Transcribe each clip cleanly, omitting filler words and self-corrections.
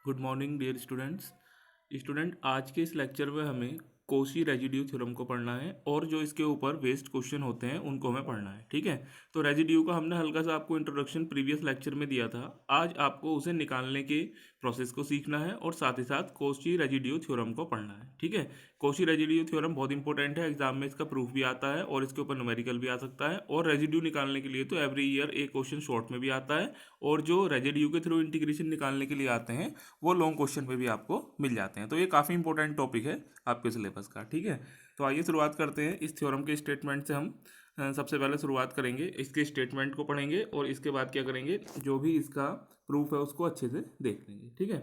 Good morning dear student. आज के इस लेक्चर में हमें कोशी रेजिड्यू थ्योरम को पढ़ना है और जो इसके ऊपर बेस्ड क्वेश्चन होते हैं उनको हमें पढ़ना है। ठीक है, तो रेजिड्यू का हमने हल्का सा आपको इंट्रोडक्शन प्रीवियस लेक्चर में दिया था। आज आपको उसे निकालने के प्रोसेस को सीखना है और साथ ही साथ कोशी रेजिड्यू थ्योरम को पढ़ना है। ठीक है, कोशी रेजिड्यू थ्योरम बहुत इंपॉर्टेंट है, एग्जाम में इसका प्रूफ भी आता है और इसके ऊपर न्यूमेरिकल भी आ सकता है। और रेजिड्यू निकालने के लिए तो एवरी ईयर एक क्वेश्चन शॉर्ट में भी आता है और जो रेजिड्यू के थ्रू इंटीग्रेशन निकालने के लिए आते हैं वो लॉन्ग क्वेश्चन पे भी आपको मिल जाते हैं। तो ये काफ़ी इंपॉर्टेंट टॉपिक है आपके सिलेबस का। ठीक है, तो आइए शुरुआत करते हैं इस थ्योरम के स्टेटमेंट से। हम सबसे पहले शुरुआत करेंगे, इसके स्टेटमेंट को पढ़ेंगे और इसके बाद क्या करेंगे, जो भी इसका प्रूफ है उसको अच्छे से देख लेंगे। ठीक है,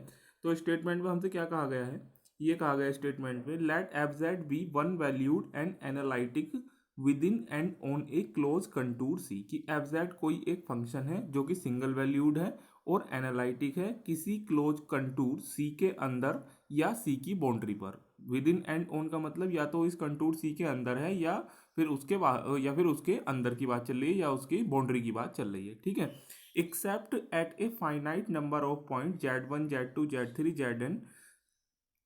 तो स्टेटमेंट में हमसे क्या कहा गया है, ये कहा गया स्टेटमेंट में let F Z be one valued and analytic within and on a close contour C, कि एफ जेड कोई एक फंक्शन है जो कि सिंगल वैल्यूड है और एनालिटिक है किसी क्लोज कंटूर सी के अंदर या सी की बाउंड्री पर। विद इन एंड ऑन का मतलब या तो इस कंटूर सी के अंदर है या फिर उसके अंदर की बात चल रही है या उसकी बाउंड्री की बात चल रही है। ठीक है, accept eight a finite number of point Z1 Z2 Z3 Zn,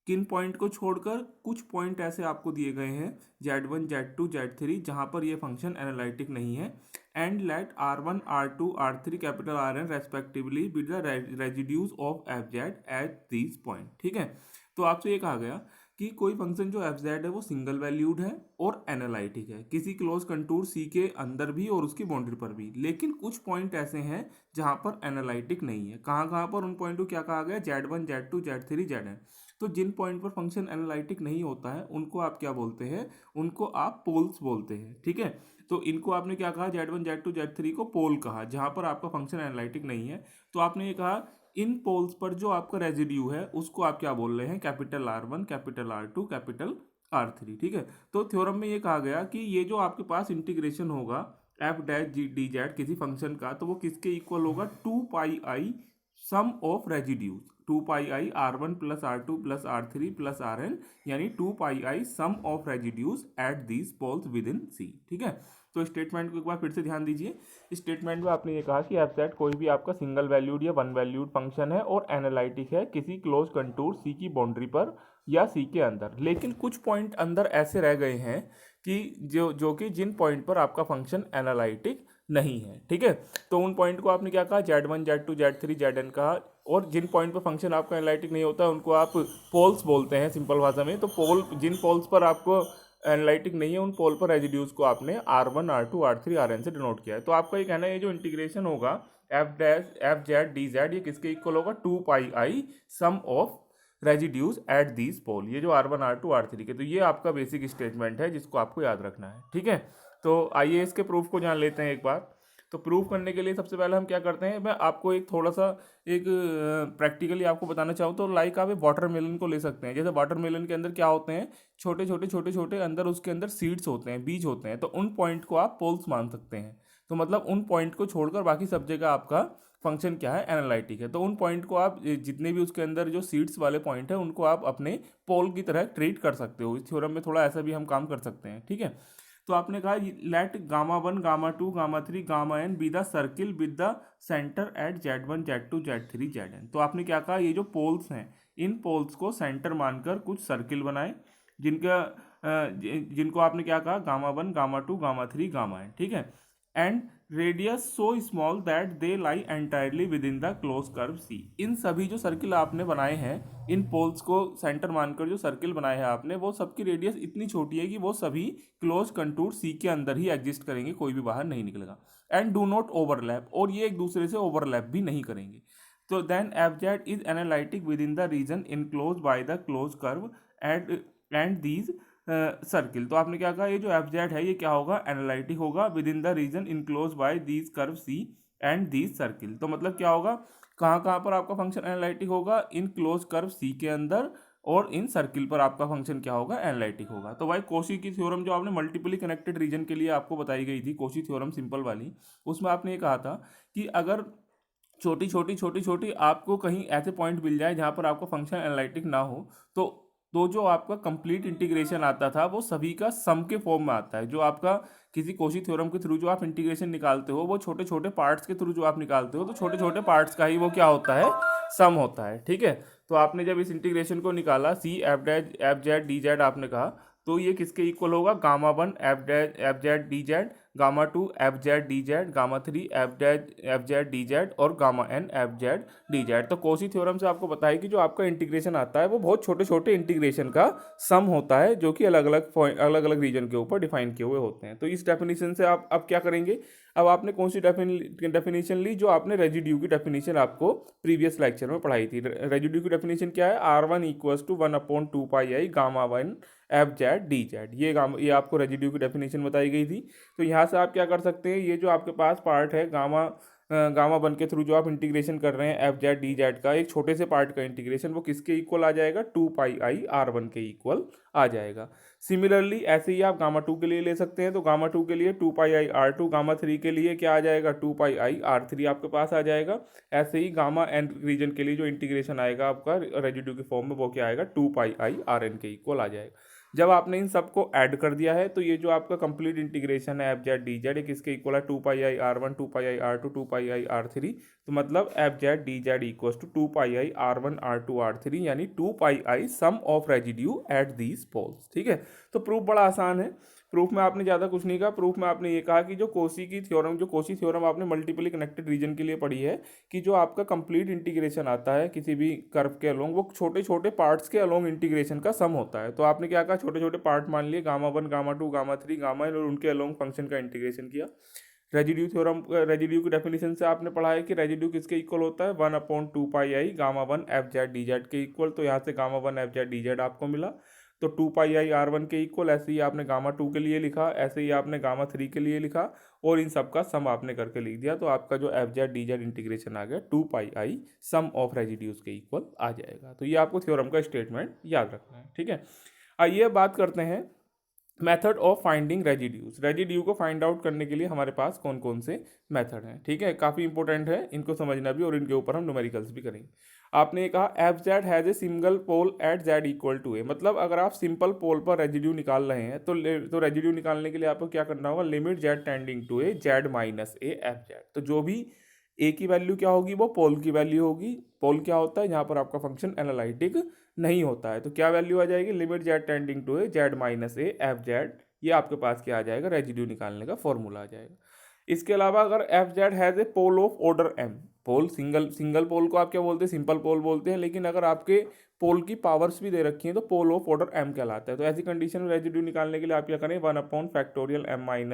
किन पॉइंट को छोड़कर कुछ पॉइंट ऐसे आपको दिए गए हैं Z1 Z2 Z3 जहां पर ये फंक्शन एनालिटिक नहीं है। And let R1 R2 R3 capital Rn respectively with the residues of F Z at these point. ठीक है, तो आपसे ये कहा गया कि कोई फंक्शन जो एफ जेड है वो सिंगल वैल्यूड है और एनालिटिक है किसी क्लोज कंटूर सी के अंदर भी और उसकी बाउंड्री पर भी, लेकिन कुछ पॉइंट ऐसे हैं जहां पर एनालिटिक नहीं है। कहाँ कहाँ पर, उन पॉइंट को क्या कहा गया, Z1 Z2 Z3 Zn। तो जिन पॉइंट पर फंक्शन एनालिटिक नहीं होता है उनको आप क्या बोलते हैं, उनको आप पोल्स बोलते हैं। ठीक है, तो इनको आपने क्या कहा, Z1 Z2 Z3 को पोल कहा जहां पर आपका फंक्शन एनालिटिक नहीं है। तो आपने ये कहा इन पोल्स पर जो आपका रेजिड्यू है उसको आप क्या बोल रहे हैं, capital R1 capital R2 capital R3। ठीक है, तो थ्योरम में ये कहा गया कि ये जो आपके पास इंटीग्रेशन होगा F dash G D Z किसी फंक्शन का, तो वो किसके इक्वल होगा, 2πi sum of residues, 2πi R1 plus R2 plus R3 plus Rn, यानी 2πi sum of residues at these poles within C. ठीक है, तो स्टेटमेंट को एक बार फिर से ध्यान दीजिए। स्टेटमेंट में आपने ये कहा कि एफ जेड कोई भी आपका सिंगल वैल्यूड या वन वैल्यूड फंक्शन है और एनालिटिक है किसी क्लोज कंटूर सी की बाउंड्री पर या सी के अंदर, लेकिन कुछ पॉइंट अंदर ऐसे रह गए हैं कि जो कि जिन पॉइंट पर आपका फंक्शन एनालिटिक नहीं है। ठीक है, तो उन पॉइंट को आपने क्या कहा, Z1 Z2 Z3 Zn कहा। और जिन पॉइंट पर फंक्शन आपका एनालिटिक नहीं होता उनको आप पोल्स बोलते हैं सिंपल भाषा में। तो जिन पोल्स पर आपको एनालिटिक नहीं है उन पोल पर रेजिड्यूज को आपने R1 R2 R3 Rn से डिनोट किया है। तो आपका ये कहना है ये जो इंटीग्रेशन होगा एफ जेड डी जेड, ये किसके इक्वल होगा, 2πi sum of residues at these pole, ये जो R1 R2 R3 के। तो ये आपका बेसिक स्टेटमेंट है जिसको आपको याद रखना है। ठीक है, तो आइए इसके प्रूफ को जान लेते हैं एक बार। तो प्रूफ करने के लिए सबसे पहले हम क्या करते हैं, मैं आपको एक थोड़ा सा एक प्रैक्टिकली आपको बताना चाहूँ तो लाइक आप वाटर मेलन को ले सकते हैं। जैसे वाटर मेलन के अंदर क्या होते हैं, छोटे छोटे अंदर उसके अंदर सीड्स होते हैं, बीज होते हैं, तो उन पॉइंट को आप पोल्स मान सकते हैं। तो मतलब उन पॉइंट को छोड़कर बाकी सब जगह आपका फंक्शन क्या है, एनालिटिक है। तो उन पॉइंट को आप जितने भी उसके अंदर जो सीड्स वाले पॉइंट है उनको आप अपने पोल की तरह ट्रीट कर सकते हो। इस थ्योरम में थोड़ा ऐसा भी हम काम कर सकते हैं। ठीक है, तो आपने कहा let Γ1 Γ2 Γ3 Γn be the circle with the centre at Z1 Z2 Z3 Zn। तो आपने क्या कहा, ये जो पोल्स हैं इन पोल्स को सेंटर मानकर कुछ सर्किल बनाए जिनको आपने क्या कहा, Γ1 Γ2 Γ3 Γn। ठीक है, and radius so small that they lie entirely within the close curve C. इन सभी जो सर्किल आपने बनाए हैं, इन पोल्स को सेंटर मानकर जो सर्किल बनाए हैं आपने, वो सबकी रेडियस इतनी छोटी है कि वो सभी क्लोज कंटूर सी के अंदर ही एग्जिस्ट करेंगे, कोई भी बाहर नहीं निकलेगा। एंड डू नॉट ओवरलैप, और ये एक दूसरे से ओवरलैप भी नहीं करेंगे। तो then F Z is analytic within the region enclose by the close curve and these circle. तो आपने क्या कहा, ये जो एफ जेड है ये क्या होगा, एनालिटिक होगा within the region enclose by these curve C and these circle. तो मतलब क्या होगा, कहाँ कहाँ पर आपका फंक्शन एनालिटिक होगा, इन क्लोज कर्व सी के अंदर और इन सर्किल पर आपका फंक्शन क्या होगा, एनालिटिक होगा। तो भाई कोशी की थ्योरम जो आपने मल्टीपली कनेक्टेड रीजन के लिए आपको बताई गई थी, कोशी थ्योरम सिंपल वाली, उसमें आपने ये कहा था कि अगर छोटी छोटी आपको कहीं ऐसे पॉइंट मिल जाए जहाँ पर आपका फंक्शन एनालिटिक ना हो, तो जो आपका कंप्लीट इंटीग्रेशन आता था वो सभी का सम के फॉर्म में आता है। जो आपका किसी कोशी थ्योरम के थ्रू जो आप इंटीग्रेशन निकालते हो वो छोटे छोटे पार्ट्स के थ्रू जो आप निकालते हो, तो छोटे छोटे पार्ट्स का ही वो क्या होता है, सम होता है। ठीक है, तो आपने जब इस इंटीग्रेशन को निकाला C F Z D Z आपने कहा, तो ये किसके इक्वल होगा, gamma one F Z D Z, gamma two F Z D Z, gamma three F Z D Z और gamma N F Z D Z. तो कोशी थ्योरम से आपको पता है कि जो आपका इंटीग्रेशन आता है वो बहुत छोटे छोटे इंटीग्रेशन का सम होता है, जो कि अलग अलग रीजन के ऊपर डिफाइन किए हुए होते हैं। तो इस डेफिनेशन से आप अब क्या करेंगे, अब आपने कौन सी डेफिनेशन ली, जो आपने रेजिड्यू की डेफिनेशन आपको प्रीवियस लेक्चर में पढ़ाई थी। रेजिड्यू की डेफिनेशन क्या है, R one equals to 1/2 pi gamma one F Z D Z, ये आपको रेजिड्यू की डेफिनेशन बताई गई थी। तो यहाँ से आप क्या कर सकते हैं, ये जो आपके पास पार्ट है गामा वन के थ्रू जो आप इंटीग्रेशन कर रहे हैं एफ जेड डी जेड का, एक छोटे से पार्ट का इंटीग्रेशन, वो किसके इक्वल आ जाएगा, 2 पाई के इक्वल आ जाएगा। सिमिलरली ऐसे ही आप गामा टू के लिए ले सकते हैं, तो गामा टू के लिए 2 पाई, गामा थ्री के लिए क्या आ जाएगा, 2 पाई आपके पास आ जाएगा। ऐसे ही गामा एन रीजन के लिए जो इंटीग्रेशन आएगा आपका रेजिड्यू के फॉर्म में, वो क्या आएगा, 2 पाई के इक्वल आ जाएगा। जब आपने इन सबको ऐड कर दिया है, तो ये जो आपका कंप्लीट इंटीग्रेशन है एफ जेड डी जेड, किसके इक्वल है, 2 पाई, 2 पाई, 2 पाई, तो मतलब F Z D Z equals to 2 pi, यानी 2 pi sum of residue at these poles. ठीक है, तो प्रूफ बड़ा आसान है। प्रूफ में आपने ज़्यादा कुछ नहीं कहा, प्रूफ में आपने ये कहा कि जो कोशी थ्योरम आपने मल्टीपली कनेक्टेड रीजन के लिए पढ़ी है, कि जो आपका कंप्लीट इंटीग्रेशन आता है किसी भी कर्व के अलोंग, वो छोटे छोटे पार्ट्स के अलोंग इंटीग्रेशन का सम होता है। तो आपने क्या कहा, छोटे छोटे पार्ट मान लिए, gamma one, gamma two, gamma three, gamma N, और उनके अलोंग फंक्शन का इंटीग्रेशन किया। रेजिड्यू की डेफिनेशन से आपने पढ़ा है कि रेजिड्यू किसके इक्वल होता है, 1/2 pi gamma one F Z D Z के इक्वल। तो यहाँ से gamma one F Z D Z आपको मिला, तो 2 पाई के इक्वल। ऐसे ही आपने गामा टू के लिए लिखा, ऐसे ही आपने गामा थ्री के लिए लिखा, और इन सब का सम आपने करके लिख दिया। तो आपका जो F Z D Z integration आ गया 2 पाई सम ऑफ रेजिड्यूज के इक्वल आ जाएगा। तो ये आपको थ्योरम का स्टेटमेंट याद रखना है। ठीक है, आइए बात करते हैं मेथड ऑफ फाइंडिंग रेजिड्यू को फाइंड आउट करने के लिए हमारे पास कौन कौन से मेथड हैं। ठीक है, काफ़ी इंपॉर्टेंट है इनको समझना भी, और इनके ऊपर हम न्यूमेरिकल्स भी करेंगे। आपने कहा F Z has a single pole at Z equal to A, मतलब अगर आप सिंपल पोल पर रेजिड्यू निकाल रहे हैं, तो रेजिड्यू निकालने के लिए आपको क्या करना होगा, limit Z tending to A Z minus A F Z. तो जो भी ए की वैल्यू क्या होगी, वो पोल की वैल्यू होगी। पोल क्या होता है, यहाँ पर आपका फंक्शन एनालिटिक नहीं होता है, तो क्या वैल्यू आ जाएगी, limit Z tending to A Z minus A F Z. ये आपके पास क्या आ जाएगा, रेजिड्यू निकालने का फॉर्मूला आ जाएगा। इसके अलावा अगर F Z has a pole of order M, pole single pole को आप क्या बोलते हैं, सिंपल पोल बोलते हैं, लेकिन अगर आपके पोल की पावर्स भी दे रखी हैं तो पोल ऑफ ऑर्डर एम कहलाता है। तो ऐसी कंडीशन में रेजिड्यू निकालने के लिए आप क्या करें, 1/(m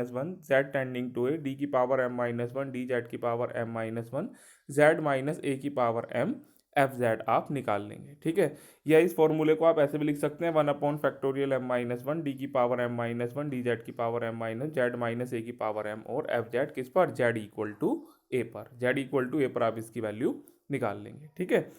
- 1) Z tending to A D की पावर m - 1 डी जेड की power m - 1 Z minus A की पावर m एफ जेड आप निकाल लेंगे। ठीक है, या इस फॉर्मूले को आप ऐसे भी लिख सकते हैं, 1/(m - 1 डी की पावर m - 1 डी जेड की power m - Z minus A की पावर m, और एफ जेड किस पर, जेड इक्वल टू ए पर, जेड इक्वल टू ए पर आप इसकी वैल्यू निकाल लेंगे। ठीक है,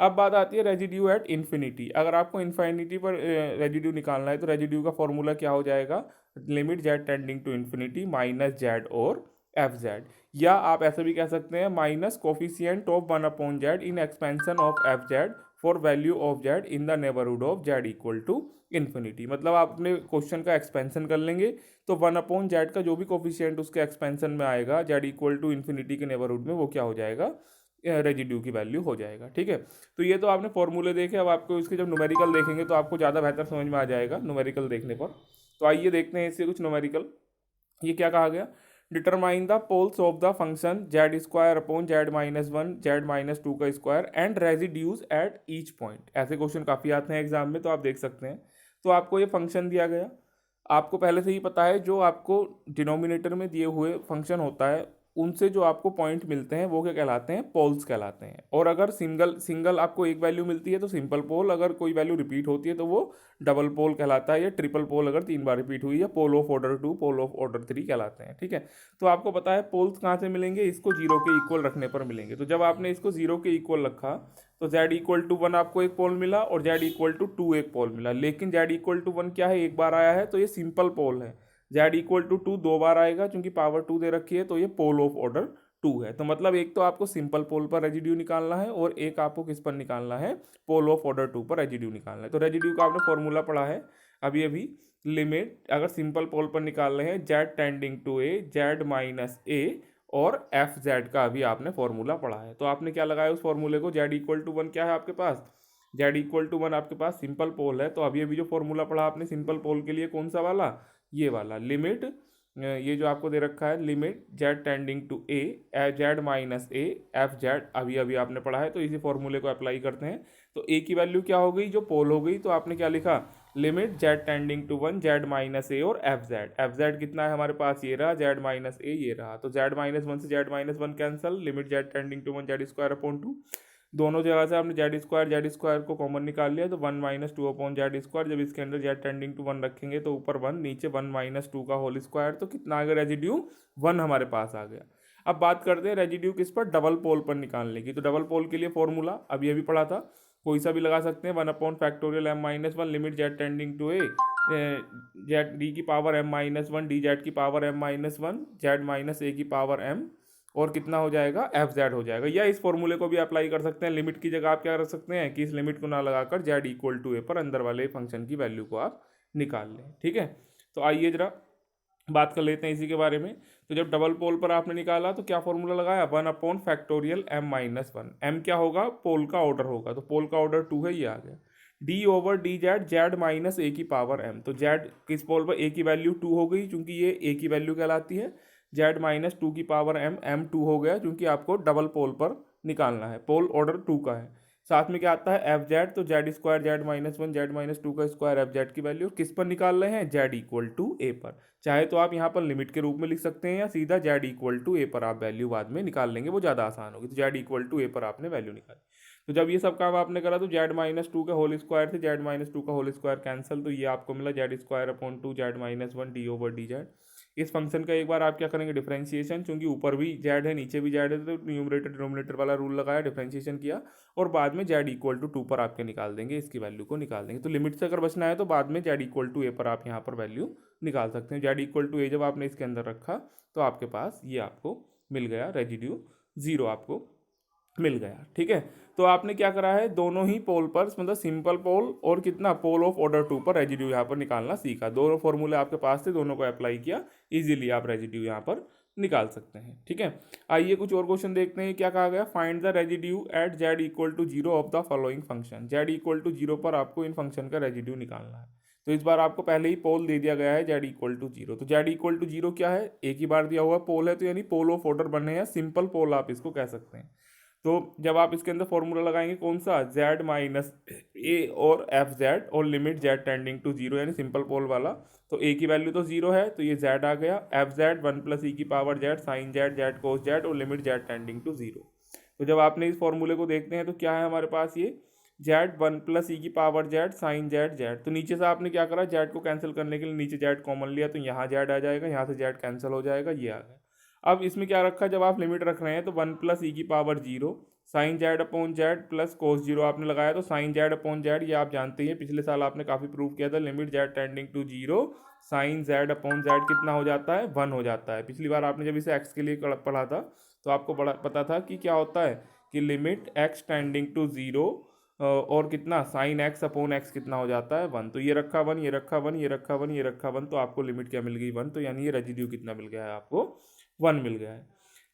अब बात आती है रेजिड्यू एट इन्फिनिटी। अगर आपको इन्फिनिटी पर रेजिड्यू निकालना है, तो रेजिड्यू का फॉर्मूला क्या हो जाएगा, limit Z tending to infinity minus Z और एफ जेड, या आप ऐसे भी कह सकते हैं minus coefficient of 1/z in expansion of F Z for value of Z in the neighbourhood of Z equal to infinity. मतलब आप अपने क्वेश्चन का एक्सपेंशन कर लेंगे, तो 1/z का जो भी कोफिशियंट उसके एक्सपेंशन में आएगा जेड इक्वल टू इन्फिनिटी के नेबरहुड में, वो क्या हो जाएगा, रेजिड्यू की वैल्यू हो जाएगा। ठीक है, तो ये तो आपने फॉर्मूले देखे, अब आपको इसके जब न्यूमेरिकल देखेंगे तो आपको ज़्यादा बेहतर समझ में आ जाएगा न्यूमेरिकल देखने पर। तो आइए देखते हैं इससे कुछ न्यूमेरिकल। ये क्या कहा गया, determine the poles of the function Z square upon Z minus 1 Z minus 2 का square and residues at each point. ऐसे क्वेश्चन काफ़ी आते हैं एग्जाम में, तो आप देख सकते हैं। तो आपको ये फंक्शन दिया गया, आपको पहले से ही पता है जो आपको डिनोमिनेटर में दिए हुए फंक्शन होता है, उनसे जो आपको पॉइंट मिलते हैं वो क्या कहलाते हैं, पोल्स कहलाते हैं। और अगर सिंगल आपको एक वैल्यू मिलती है तो सिंपल पोल, अगर कोई वैल्यू रिपीट होती है तो वो डबल पोल कहलाता है, या ट्रिपल पोल अगर 3 बार रिपीट हुई, या pole of order 2 pole of order 3 कहलाते हैं। ठीक है, तो आपको पता है पोल्स कहाँ से मिलेंगे, इसको 0 के इक्वल रखने पर मिलेंगे। तो जब आपने इसको 0 के इक्वल रखा, तो जेड इक्वल टू 1 आपको एक पोल मिला, और जेड इक्वल टू 2 एक पोल मिला। लेकिन जेड इक्वल टू 1 क्या है, एक बार आया है, तो ये सिंपल पोल है। जेड इक्वल टू 2 2 बार आएगा, क्योंकि पावर 2 दे रखी है, तो ये पोल ऑफ ऑर्डर 2 है। तो मतलब एक तो आपको सिंपल पोल पर रेजिड्यू निकालना है, और एक आपको किस पर निकालना है, पोल ऑफ ऑर्डर 2 पर रेजिड्यू निकालना है। तो रेजिड्यू का आपने फॉर्मूला पढ़ा है अभी लिमिट, अगर सिंपल पोल पर निकाल रहे हैं, Z tending to A Z minus A और एफ जेड का अभी आपने फॉर्मूला पढ़ा है। तो आपने क्या लगाया उस फॉर्मूले को, जेड इक्वल टू 1 क्या है आपके पास, जेड इक्वल टू 1 आपके पास सिंपल पोल है, तो अभी अभी जो फॉर्मूला पढ़ा आपने सिंपल पोल के लिए कौन सा वाला, ये वाला लिमिट, ये जो आपको दे रखा है limit Z tending to A Z minus A F Z, अभी अभी आपने पढ़ा है, तो इसी फॉर्मूले को अप्लाई करते हैं। तो ए की वैल्यू क्या हो गई, जो पोल हो गई, तो आपने क्या लिखा, limit Z tending to 1 Z minus A और एफ जेड कितना है हमारे पास, ये रहा जेड माइनस ए, ये रहा, तो जेड माइनस 1 से Z minus 1 cancel, limit Z tending to 1 Z square upon 2, दोनों जगह से आपने जेड स्क्वायर को कॉमन निकाल लिया, तो 1 माइनस 2 अपॉन जेड स्क्वायर, जब इसके अंदर जेड टेंडिंग टू 1 रखेंगे तो ऊपर 1 नीचे 1 माइनस 2 का होल स्क्वायर, तो कितना आ गया रेजिड्यू, 1 हमारे पास आ गया। अब बात करते हैं रेजिड्यू किस पर, डबल पोल पर निकालने की। तो डबल पोल के लिए फॉर्मूला अभी अभी पढ़ा था, कोई सा भी लगा सकते हैं, 1 upon factorial M minus 1 limit Z tending to A Z D की power M minus 1 D Z की power M minus 1 Z minus A की पावर एम, और कितना हो जाएगा, एफ जेड हो जाएगा। या इस फॉर्मूले को भी अप्लाई कर सकते हैं, लिमिट की जगह आप क्या कर सकते हैं कि इस लिमिट को ना लगाकर जेड इक्वल टू ए पर अंदर वाले फंक्शन की वैल्यू को आप निकाल लें। ठीक है, तो आइए जरा बात कर लेते हैं इसी के बारे में। तो जब डबल पोल पर आपने निकाला तो क्या फॉर्मूला लगाया, 1 upon factorial M minus 1, M क्या होगा, पोल का ऑर्डर होगा, तो पोल का ऑर्डर 2 है, ये आ गया, D over D Z Z minus A की पावर एम, तो जेड किस पोल पर, ए की वैल्यू 2 हो गई क्योंकि ये ए की वैल्यू कहलाती है, जेड माइनस 2 की पावर एम, एम 2 हो गया क्योंकि आपको डबल पोल पर निकालना है, पोल ऑर्डर 2 का है। साथ में क्या आता है एफ जेड, तो Z square Z minus 1 Z minus 2 का स्क्वायर एफ जेड की वैल्यू किस पर निकाल रहे हैं, जेड इक्वल टू ए पर। चाहे तो आप यहाँ पर लिमिट के रूप में लिख सकते हैं या सीधा जेड इक्वल टू ए पर आप वैल्यू बाद में निकाल लेंगे, वो ज़्यादा आसान होगी। तो जेड इक्वल टू ए पर आपने वैल्यू निकाली, तो जब ये सब काम आपने करा तो जेड माइनस 2 का होल स्क्वायर से जेड माइनस 2 का होल स्क्वायर कैंसिल, तो ये आपको मिला Z square upon 2 Z minus 1 D over D Z. इस फंक्शन का एक बार आप क्या करेंगे, डिफरेंशिएशन, क्योंकि ऊपर भी जेड है नीचे भी जेड है, तो न्यूमरेटर डिनोमिनेटर वाला रूल लगाया, डिफरेंशिएशन किया, और बाद में जेड इक्वल टू 2 पर आपके निकाल देंगे, इसकी वैल्यू को निकाल देंगे। तो लिमिट से अगर बचना है तो बाद में जेड इक्वल टू ए पर आप यहाँ पर वैल्यू निकाल सकते हैं। जेड इक्वल टू ए जब आपने इसके अंदर रखा तो आपके पास ये आपको मिल गया, रेजिड्यू 0 आपको मिल गया। ठीक है, तो आपने क्या करा है, दोनों ही पोल पर, मतलब सिंपल पोल और कितना पोल ऑफ ऑर्डर 2 पर रेजिड्यू यहाँ पर निकालना सीखा। दोनों फॉर्मूले आपके पास थे, दोनों को अप्लाई किया, इजीली आप रेजिड्यू यहाँ पर निकाल सकते हैं। ठीक है, आइए कुछ और क्वेश्चन देखते हैं। क्या कहा गया, find the residue at Z equal to 0 of the following function, Z equal to 0 पर आपको इन फंक्शन का रेजिड्यू निकालना है। तो इस बार आपको पहले ही पोल दे दिया गया है जेड इक्वल टू 0, तो जेड इक्वल टू 0 क्या है, एक ही बार दिया हुआ पोल है, तो यानी पोल ऑफ ऑर्डर बने हैं, सिंपल पोल आप इसको कह सकते हैं। तो जब आप इसके अंदर फॉर्मूला लगाएंगे कौन सा, जेड माइनस ए और एफ जेड और लिमिट जेड टेंडिंग टू 0, यानी सिंपल पोल वाला, तो ए की वैल्यू तो 0 है तो ये जेड आ गया, एफ जेड 1 प्लस ई की power Z sine Z Z cos Z और लिमिट जेड टेंडिंग टू 0। तो जब आपने इस फॉर्मूले को देखते हैं तो क्या है हमारे पास, ये जेड 1 प्लस ई की power Z sine Z Z, तो नीचे से आपने क्या करा, जेड को कैंसिल करने के लिए नीचे जेड कॉमन लिया, तो यहाँ जेड आ जाएगा, यहाँ से जेड कैंसिल हो जाएगा, ये आ गया। अब इसमें क्या रखा, जब आप लिमिट रख रहे हैं तो 1 प्लस ई की power 0 sine Z upon Z plus cos 0 आपने लगाया, तो साइन जेड अपॉन जेड ये आप जानते हैं, पिछले साल आपने काफ़ी प्रूव किया था, limit Z tending to 0 sine Z upon Z कितना हो जाता है, 1 हो जाता है। पिछली बार आपने जब इसे एक्स के लिए पढ़ा था तो आपको पता था कि क्या होता है कि लिमिट एक्स टेंडिंग टू 0 और कितना साइन एक्स अपॉन एक्स कितना हो जाता है, 1, तो ये रखा 1 ये रखा 1 ये रखा 1 ये रखा 1, तो आपको लिमिट क्या मिल गई, 1, तो यानी ये रेजिड्यू कितना मिल गया है आपको, 1 मिल गया है।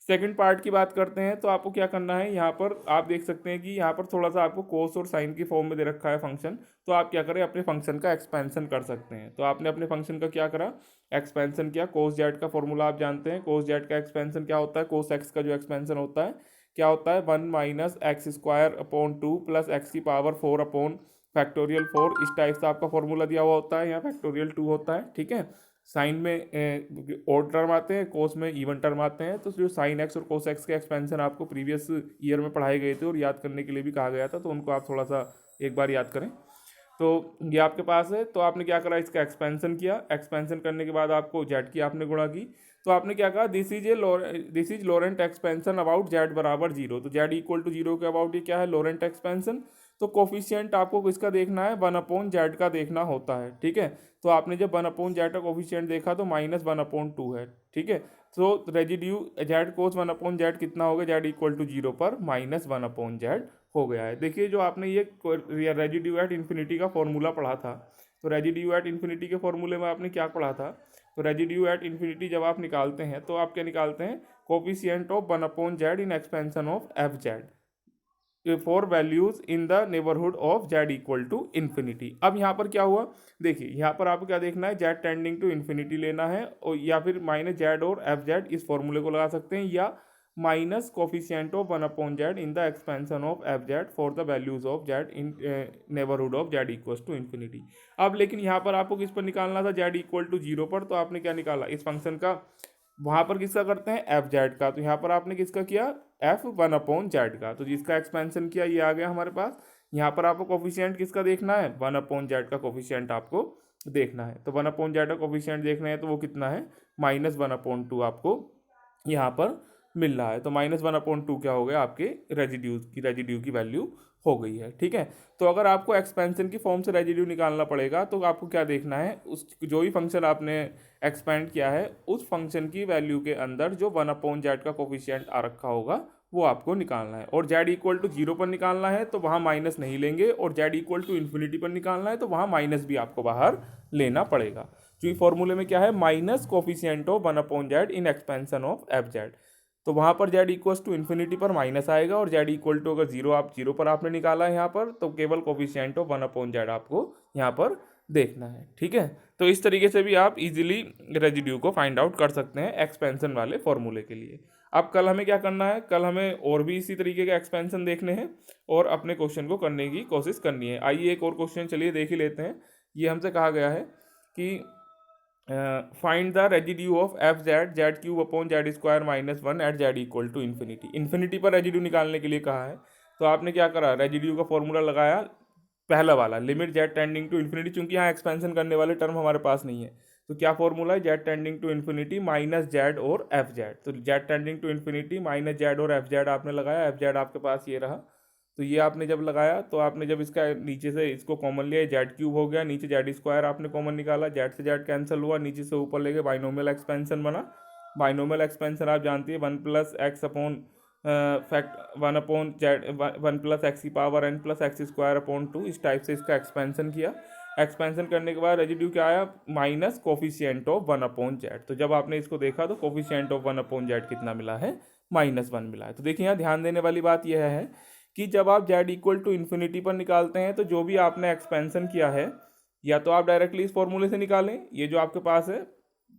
सेकंड पार्ट की बात करते हैं, तो आपको क्या करना है, यहाँ पर आप देख सकते हैं कि यहाँ पर थोड़ा सा आपको कोस और साइन की फॉर्म में दे रखा है फंक्शन, तो आप क्या करें, अपने फंक्शन का एक्सपेंशन कर सकते हैं। तो आपने अपने फंक्शन का क्या करा, एक्सपेंशन किया, कोस जेड का फॉर्मूला आप जानते हैं, कोस जेड का एक्सपेंशन क्या होता है, कोस एक्स का जो एक्सपेंशन होता है क्या होता है, 1 minus x square upon 2 plus x की पावर 4 अपॉन फैक्टोरियल 4, इस टाइप से आपका फॉर्मूला दिया हुआ होता है, यहाँ फैक्टोरियल 2 होता है। ठीक है, साइन में ओड टर्म आते हैं, कोस में इवन टर्म आते हैं, तो जो साइन एक्स और कोस एक्स के एक्सपेंशन आपको प्रीवियस ईयर में पढ़ाए गए थे और याद करने के लिए भी कहा गया था, तो उनको आप थोड़ा सा एक बार याद करें। तो ये आपके पास है, तो आपने क्या करा, इसका एक्सपेंशन किया, एक्सपेंशन करने के बाद आपको जेड की आपने गुणा की, तो आपने क्या कहा, this is Laurent expansion about Z बराबर 0, तो जेड इक्वल टू 0 के अबाउट ये क्या है, लोरेंट एक्सपेंशन। तो कोफिशिएंट आपको किसका देखना है, 1 अपॉन जेड का देखना होता है। ठीक है, तो आपने जब 1 अपॉन जेड का कोफिशिएंट देखा तो -1/2 है। ठीक है, तो रेजिड्यू जेड कोस 1 अपॉन जेड कितना हो गया, जेड इक्वल टू 0 पर -1 अपॉन जेड हो गया है। देखिए जो आपने ये रेजिड्यू एट इन्फिनिटी का फॉर्मूला पढ़ा था, तो रेजिड्यू एट इन्फिनिटी के फॉर्मूले में आपने क्या पढ़ा था, तो रेजिड्यू एट इन्फिनिटी जब आप निकालते हैं तो आप क्या निकालते हैं, coefficient of 1 upon Z in expansion of F Z. For values in the neighbourhood of Z equal to infinity. अब यहाँ पर क्या हुआ, देखिए यहाँ पर आपको क्या देखना है, जेड टेंडिंग टू इन्फिनिटी लेना है, और या फिर माइनस जेड और एफ जेड इस फॉर्मूले को लगा सकते हैं, या minus coefficient of 1/z in the expansion of F Z for the values of Z in neighbourhood of Z equal to infinity. अब लेकिन यहाँ पर आपको किस पर निकालना था, जेड इक्वल टू 0 पर, तो आपने क्या निकाला इस फंक्शन का, वहाँ पर किसका करते हैं एफ जेड का, तो यहाँ पर आपने किसका किया एफ 1/z का, तो जिसका एक्सपेंशन किया ये आ गया हमारे पास। यहाँ पर आपको कोफिशिएंट किसका देखना है, 1/z का कोफिशिएंट आपको देखना है, तो 1/z का कोफिशिएंट देखना है तो वो कितना है -1/2 आपको यहाँ पर मिल रहा है। तो -1/2 क्या हो गया आपके रेजिड्यू की वैल्यू हो गई है, ठीक है। तो अगर आपको एक्सपेंशन की फॉर्म से रेजिड्यू निकालना पड़ेगा तो आपको क्या देखना है, उस जो ही फंक्शन आपने एक्सपेंड किया है उस फंक्शन की वैल्यू के अंदर जो 1/z का कोफिशिएंट आ रखा होगा वो आपको निकालना है। और जेड इक्वल टू 0 पर निकालना है तो वहाँ माइनस नहीं लेंगे, और जेड इक्वल टू इन्फिनिटी पर निकालना है तो वहाँ माइनस भी आपको बाहर लेना पड़ेगा, क्योंकि फॉर्मूले में क्या है minus coefficient of 1/z in expansion of F Z. तो वहाँ पर जेड इक्वल टू इन्फिनिटी पर माइनस आएगा, और जेड इक्वल टू अगर 0 पर आपने निकाला है यहाँ पर, तो केवल कोफिशिएंट ऑफ 1/z आपको यहाँ पर देखना है, ठीक है। तो इस तरीके से भी आप इजीली रेजिड्यू को फाइंड आउट कर सकते हैं एक्सपेंशन वाले फॉर्मूले के लिए। अब कल हमें क्या करना है, कल हमें और भी इसी तरीके के एक्सपेंशन देखने हैं और अपने क्वेश्चन को करने की कोशिश करनी है। आइए एक और क्वेश्चन चलिए देख ही लेते हैं। ये हमसे कहा गया है कि find the residue of F Z cube upon Z square -1 at Z equal to infinity. Infinity पर रेजिड्यू निकालने के लिए कहा है, तो आपने क्या करा, रेजिड्यू का फॉर्मूला लगाया पहला वाला, limit Z tending to infinity, चूंकि यहाँ एक्सपेंशन करने वाले टर्म हमारे पास नहीं है, तो क्या फॉर्मूला है Z tending to infinity minus Z और एफ जेड। तो Z tending to infinity minus Z और एफ जेड आपने लगाया, एफ जेड आपके पास ये रहा, तो ये आपने जब लगाया तो आपने जब इसका नीचे से इसको कॉमन लिया जेड क्यूब हो गया, नीचे जेड स्क्वायर आपने कॉमन निकाला, जेड से जेड कैंसिल हुआ, नीचे से ऊपर लेके बाइनोमियल एक्सपेंशन बना। बाइनोमियल एक्सपेंशन आप जानती है 1+x अपॉन फैक्ट 1+x की पावर n+x² इस टाइप से इसका एक्सपेंशन किया। एक्सपेंशन करने के बाद रेजिड्यू क्या आया, माइनस कोफिशिएंट ऑफ 1/z। तो जब आपने इसको देखा तो कोफिशिएंट ऑफ 1/z कितना मिला है, -1 मिला है। तो देखिए यहाँ ध्यान देने वाली बात यह है कि जब आप जेड इक्वल टू इन्फिनिटी पर निकालते हैं तो जो भी आपने एक्सपेंशन किया है या तो आप डायरेक्टली इस फॉर्मूले से निकालें, ये जो आपके पास है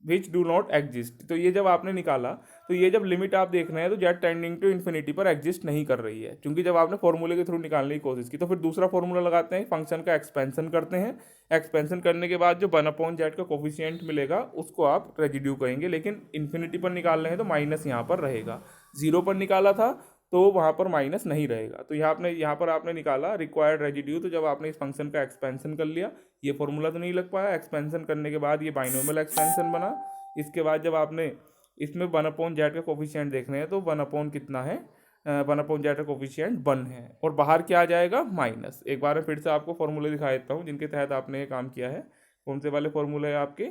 विच डू नॉट एग्जिस्ट, तो ये जब आपने निकाला तो ये जब लिमिट आप देख रहे हैं तो जेड टेंडिंग टू इन्फिनिटी पर एग्जिस्ट नहीं कर रही है, क्योंकि जब आपने फॉर्मूले के थ्रू निकालने की कोशिश की। तो फिर दूसरा फॉर्मूला लगाते हैं, फंक्शन का एक्सपेंशन करते हैं, एक्सपेंशन करने के बाद जो 1/z का कोफिशिएंट मिलेगा उसको आप रेजिड्यू कहेंगे, लेकिन इन्फिनिटी पर निकाल रहे हैं तो माइनस यहाँ पर रहेगा। 0 पर निकाला था तो वहाँ पर माइनस नहीं रहेगा। तो यहाँ पर आपने निकाला रिक्वायर्ड रेजिड्यू, तो जब आपने इस फंक्शन का एक्सपेंशन कर लिया, ये फॉर्मूला तो नहीं लग पाया, एक्सपेंशन करने के बाद ये बाइनोमियल एक्सपेंशन बना। इसके बाद जब आपने इसमें 1/z का कोफिशिएंट देखने हैं तो 1 कितना है, 1/z का कोफिशिएंट 1 है, और बाहर क्या आ जाएगा माइनस। एक बार मैं फिर से आपको फॉर्मूले दिखा देता हूँ जिनके तहत आपने ये काम किया है। कौन से वाले फॉर्मूले हैं आपके,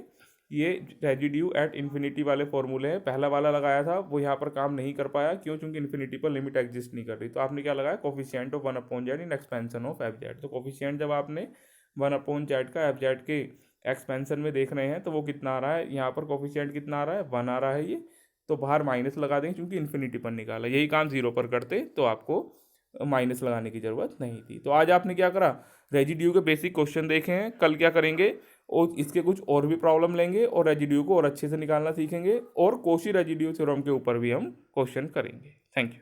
ये रेजिड्यू एट इन्फिनिटी वाले फॉर्मूले हैं। पहला वाला लगाया था वो यहाँ पर काम नहीं कर पाया, क्यों, क्योंकि इन्फिनिटी पर लिमिट एग्जिस्ट नहीं कर रही। तो आपने क्या लगाया, coefficient of 1/z in expansion of F Z. तो कोफिशिएंट जब आपने 1/z का एफ जेड के एक्सपेंशन में देख रहे हैं तो वो कितना आ रहा है, यहाँ पर कोफिशिएंट कितना आ रहा है, 1 आ रहा है ये, तो बाहर माइनस लगा देंगे क्योंकि इन्फिनिटी पर निकाला। यही काम 0 पर करते तो आपको माइनस लगाने की ज़रूरत नहीं थी। तो आज आपने क्या करा, रेजिड्यू के बेसिक क्वेश्चन देखे हैं। कल क्या करेंगे, और इसके कुछ और भी प्रॉब्लम लेंगे और रेजिड्यू को और अच्छे से निकालना सीखेंगे, और कोशी रेजिड्यू थ्योरम के ऊपर भी हम क्वेश्चन करेंगे। Thank you.